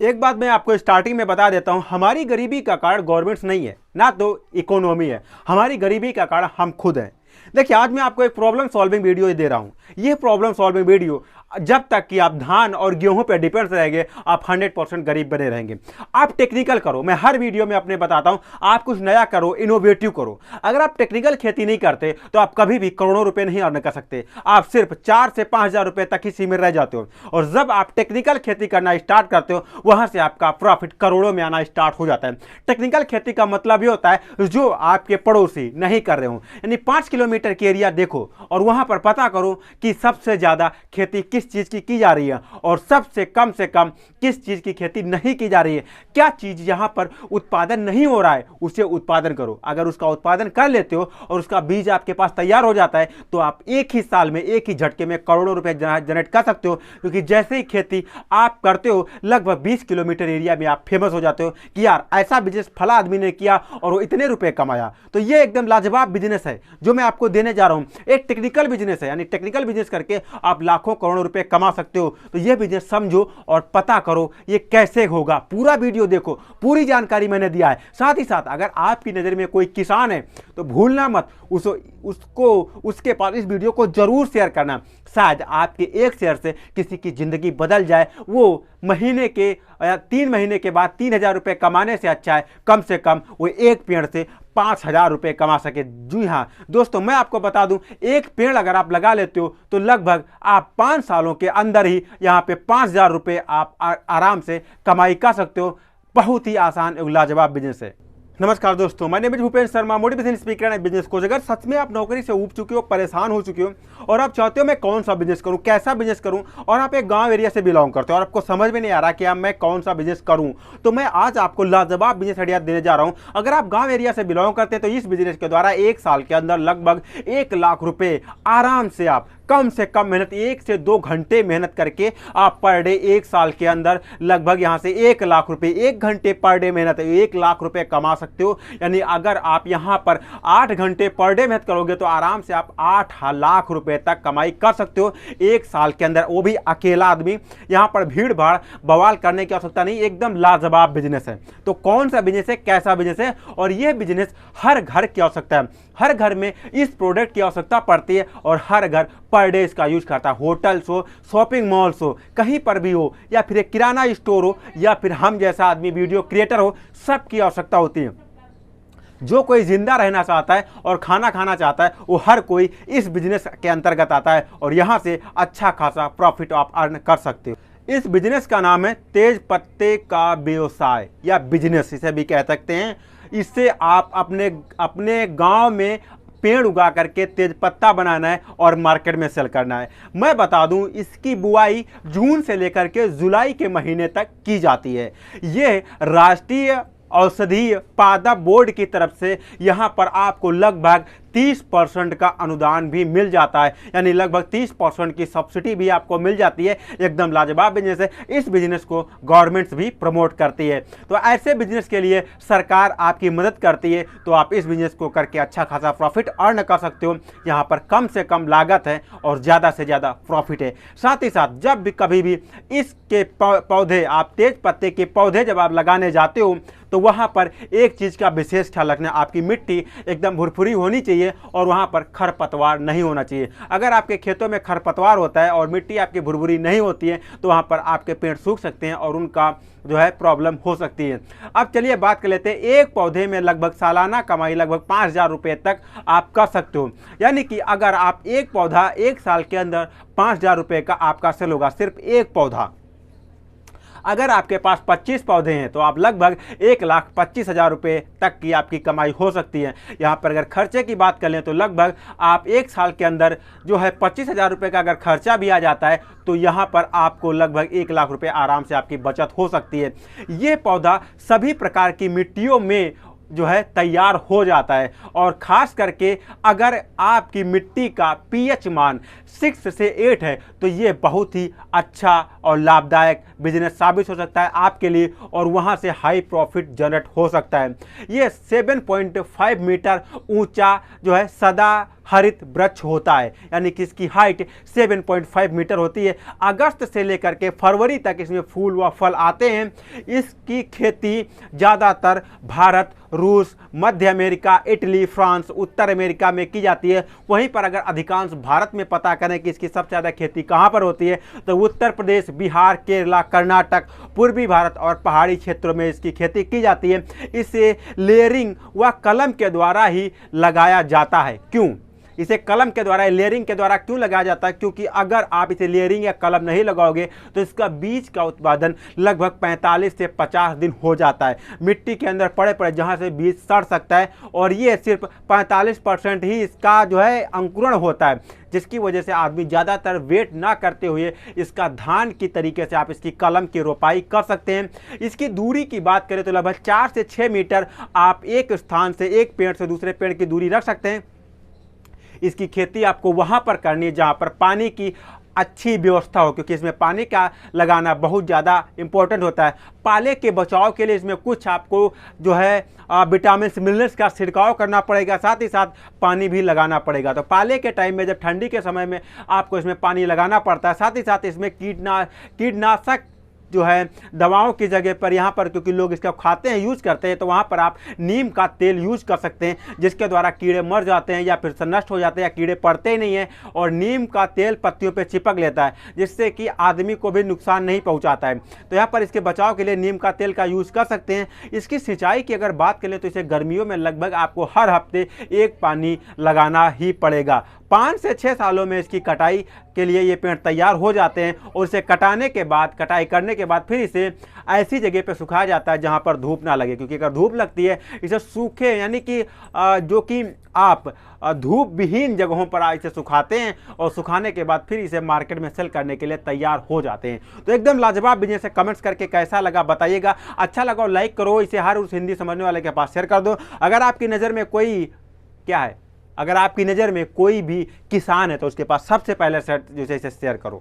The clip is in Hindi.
एक बात मैं आपको स्टार्टिंग में बता देता हूं, हमारी गरीबी का कारण गवर्नमेंट्स नहीं है, ना तो इकोनॉमी है। हमारी गरीबी का कारण हम खुद हैं। देखिए, आज मैं आपको एक प्रॉब्लम सॉल्विंग वीडियो दे रहा हूं। यह प्रॉब्लम सॉल्विंग वीडियो जब तक कि आप धान और गेहूं पे डिपेंड रहेंगे, आप 100% गरीब बने रहेंगे। आप टेक्निकल करो, मैं हर वीडियो में अपने बताता हूं, आप कुछ नया करो, इनोवेटिव करो। अगर आप टेक्निकल खेती नहीं करते तो आप कभी भी करोड़ों रुपए नहीं अर्न कर सकते। आप सिर्फ 4 से 5,000 रुपए तक ही सीमित रह जाते हो। और जब आप टेक्निकल खेती करना स्टार्ट करते हो, वहां से आपका प्रॉफिट करोड़ों में आना स्टार्ट हो जाता है। टेक्निकल खेती का मतलब यह होता है जो आपके पड़ोसी नहीं कर रहे हो, यानी 5 किलोमीटर के एरिया देखो और वहां पर पता करो कि सबसे ज्यादा खेती किस चीज की जा रही है और सबसे कम से कम किस चीज की खेती नहीं की जा रही है। क्या चीज यहां पर उत्पादन नहीं हो रहा है, उसे उत्पादन करो। अगर उसका उत्पादन कर लेते हो और उसका बीज आपके पास तैयार हो जाता है, तो आप एक ही साल में, एक ही झटके में करोड़ों रुपए जनरेट कर सकते हो। क्योंकि जैसे ही खेती आप करते हो, लगभग 20 किलोमीटर एरिया में आप फेमस हो जाते हो कि यार ऐसा बिजनेस फला आदमी ने किया और वो इतने रुपए कमाया। तो ये एकदम लाजवाब बिजनेस है जो मैं आपको देने जा रहा हूं। एक टेक्निकल बिजनेस है, यानी टेक्निकल बिजनेस करके आप लाखों करोड़ों रुपए कमा सकते हो। तो यह बिजनेस समझो और पता करो ये कैसे होगा। पूरा वीडियो देखो, पूरी जानकारी मैंने दिया है। साथ ही साथ अगर आपकी नजर में कोई किसान है तो भूलना मत उसके पास इस वीडियो को जरूर शेयर करना। शायद आपके एक शेयर से किसी की जिंदगी बदल जाए। वो महीने के या 3 महीने के बाद 3,000 रुपए कमाने से अच्छा है कम से कम वो एक पेड़ से 5,000 रुपए कमा सके। जी हाँ दोस्तों, मैं आपको बता दूं, एक पेड़ अगर आप लगा लेते हो तो लगभग आप 5 सालों के अंदर ही यहाँ पे 5,000 रुपए आप आराम से कमाई कर सकते हो। बहुत ही आसान और लाजवाब बिजनेस है। नमस्कार दोस्तों, मैं name Bhupendra Sharma, motivation speaker and business coach. अगर सच में आप नौकरी से ऊब चुके हो, परेशान हो चुके हो और आप चाहते हो मैं कौन सा बिजनेस करूं, कैसा बिजनेस करूं, और आप एक गांव एरिया से बिलोंग करते हो और आपको समझ में नहीं आ रहा कि मैं कौन सा बिजनेस करूं, तो मैं आज आपको लाजवाब बिजनेस आइडिया देने जा रहा हूं। अगर आप गांव एरिया से बिलोंग करते हैं तो इस बिजनेस के द्वारा एक साल के अंदर लगभग 1 लाख रुपए आराम से आप कम से कम मेहनत, 1 से 2 घंटे मेहनत करके आप पर डे एक साल के अंदर लगभग यहां से 1 लाख रुपए, 1 घंटे पर डे मेहनत 1 लाख रुपए कमा सकते हो। यानी अगर आप यहां पर 8 घंटे पर डे मेहनत करोगे तो आराम से आप 8 लाख रुपए तक कमाई कर सकते हो एक साल के अंदर, वो भी अकेला आदमी। यहां पर भीड़ भाड़ बवाल करने की आवश्यकता नहीं, एकदम लाजवाब बिजनेस है। तो कौन सा बिजनेस है, कैसा बिजनेस है, और यह बिजनेस हर घर की आवश्यकता है। हर घर में इस प्रोडक्ट की आवश्यकता पड़ती है और हर घर पर डे इसका यूज करता है। होटल्स हो, शॉपिंग मॉल्स हो, कहीं पर भी हो, या फिर एक किराना स्टोर हो, या फिर हम जैसा आदमी वीडियो क्रिएटर हो, सबकी आवश्यकता होती है। जो कोई जिंदा रहना चाहता है और खाना खाना चाहता है, वो हर कोई इस बिजनेस के अंतर्गत आता है और यहां से अच्छा खासा प्रॉफिट आप अर्न कर सकते हो। इस बिजनेस का नाम है तेज पत्ते का व्यवसाय या बिजनेस, इसे भी कह सकते हैं। इससे आप अपने गांव में पेड़ उगा करके तेज पत्ता बनाना है और मार्केट में सेल करना है। मैं बता दूं, इसकी बुआई जून से लेकर के जुलाई के महीने तक की जाती है। ये राष्ट्रीय औषधीय पादप बोर्ड की तरफ से यहाँ पर आपको लगभग 30% का अनुदान भी मिल जाता है, यानी लगभग 30% की सब्सिडी भी आपको मिल जाती है। एकदम लाजवाब बिजनेस है। इस बिजनेस को गवर्नमेंट्स भी प्रमोट करती है। तो ऐसे बिजनेस के लिए सरकार आपकी मदद करती है, तो आप इस बिजनेस को करके अच्छा खासा प्रॉफिट अर्न कर सकते हो। यहाँ पर कम से कम लागत है और ज़्यादा से ज़्यादा प्रॉफिट है। साथ ही साथ जब भी कभी भी इसके पौधे, आप तेज पत्ते के पौधे जब आप लगाने जाते हो तो वहाँ पर एक चीज़ का विशेष ख्याल रखना, आपकी मिट्टी एकदम भुरभुरी होनी चाहिए और वहाँ पर खरपतवार नहीं होना चाहिए। अगर आपके खेतों में खरपतवार होता है और मिट्टी आपकी भुरभुरी नहीं होती है तो वहाँ पर आपके पेड़ सूख सकते हैं और उनका जो है प्रॉब्लम हो सकती है। अब चलिए बात कर लेते हैं, एक पौधे में लगभग सालाना कमाई लगभग 5,000 रुपये तक आप कर सकते हो। यानी कि अगर आप एक पौधा एक साल के अंदर 5,000 रुपये का आपका सेल होगा, सिर्फ एक पौधा। अगर आपके पास 25 पौधे हैं तो आप लगभग 1,25,000 रुपये तक की आपकी कमाई हो सकती है। यहाँ पर अगर खर्चे की बात कर लें तो लगभग आप एक साल के अंदर जो है 25,000 रुपये का अगर खर्चा भी आ जाता है तो यहाँ पर आपको लगभग 1 लाख रुपये आराम से आपकी बचत हो सकती है। ये पौधा सभी प्रकार की मिट्टियों में जो है तैयार हो जाता है और ख़ास करके अगर आपकी मिट्टी का पीएच मान 6 से 8 है तो ये बहुत ही अच्छा और लाभदायक बिजनेस साबित हो सकता है आपके लिए और वहाँ से हाई प्रॉफिट जनरेट हो सकता है। ये 7.5 मीटर ऊंचा जो है सदा हरित वृक्ष होता है, यानी कि इसकी हाइट 7.5 मीटर होती है। अगस्त से लेकर के फरवरी तक इसमें फूल व फल आते हैं। इसकी खेती ज़्यादातर भारत, रूस, मध्य अमेरिका, इटली, फ्रांस, उत्तर अमेरिका में की जाती है। वहीं पर अगर अधिकांश भारत में पता करें कि इसकी सबसे ज़्यादा खेती कहाँ पर होती है, तो उत्तर प्रदेश, बिहार, केरला, कर्नाटक, पूर्वी भारत और पहाड़ी क्षेत्रों में इसकी खेती की जाती है। इसे लेयरिंग व कलम के द्वारा ही लगाया जाता है। क्यों इसे कलम के द्वारा, लेयरिंग के द्वारा क्यों लगाया जाता है? क्योंकि अगर आप इसे लेयरिंग या कलम नहीं लगाओगे तो इसका बीज का उत्पादन लगभग 45 से 50 दिन हो जाता है। मिट्टी के अंदर पड़े पड़े जहां से बीज सड़ सकता है, और ये सिर्फ 45% ही इसका जो है अंकुरण होता है, जिसकी वजह से आदमी ज़्यादातर वेट ना करते हुए इसका धान की तरीके से आप इसकी कलम की रोपाई कर सकते हैं। इसकी दूरी की बात करें तो लगभग 4 से 6 मीटर आप एक स्थान से, एक पेड़ से दूसरे पेड़ की दूरी रख सकते हैं। इसकी खेती आपको वहाँ पर करनी है जहाँ पर पानी की अच्छी व्यवस्था हो, क्योंकि इसमें पानी का लगाना बहुत ज़्यादा इम्पोर्टेंट होता है। पाले के बचाव के लिए इसमें कुछ आपको जो है विटामिन मिनरल्स का छिड़काव करना पड़ेगा, साथ ही साथ पानी भी लगाना पड़ेगा। तो पाले के टाइम में, जब ठंडी के समय में आपको इसमें पानी लगाना पड़ता है, साथ ही साथ इसमें कीटनाशक जो है दवाओं की जगह पर यहाँ पर, क्योंकि लोग इसका खाते हैं, यूज़ करते हैं, तो वहाँ पर आप नीम का तेल यूज़ कर सकते हैं, जिसके द्वारा कीड़े मर जाते हैं या फिर नष्ट हो जाते हैं, या कीड़े पड़ते ही नहीं हैं, और नीम का तेल पत्तियों पे चिपक लेता है, जिससे कि आदमी को भी नुकसान नहीं पहुँचाता है। तो यहाँ पर इसके बचाव के लिए नीम का तेल का यूज़ कर सकते हैं। इसकी सिंचाई की अगर बात करें तो इसे गर्मियों में लगभग आपको हर हफ्ते एक पानी लगाना ही पड़ेगा। 5 से 6 सालों में इसकी कटाई के लिए ये पेड़ तैयार हो जाते हैं, और इसे कटाने के बाद, कटाई करने के बाद फिर इसे ऐसी जगह पे सुखाया जाता है जहां पर धूप ना लगे, क्योंकि अगर धूप लगती है इसे सूखे, यानी कि जो कि आप धूप विहीन जगहों पर इसे सुखाते हैं, और सुखाने के बाद फिर इसे मार्केट में सेल करने के लिए तैयार हो जाते हैं। तो एकदम लाजवाब बिजनेस है। कमेंट्स करके कैसा लगा बताइएगा। अच्छा लगा लाइक करो, इसे हर उस हिंदी समझने वाले के पास शेयर कर दो। अगर आपकी नज़र में कोई अगर आपकी नज़र में कोई भी किसान है तो उसके पास सबसे पहले सेट जो है इसे शेयर करो।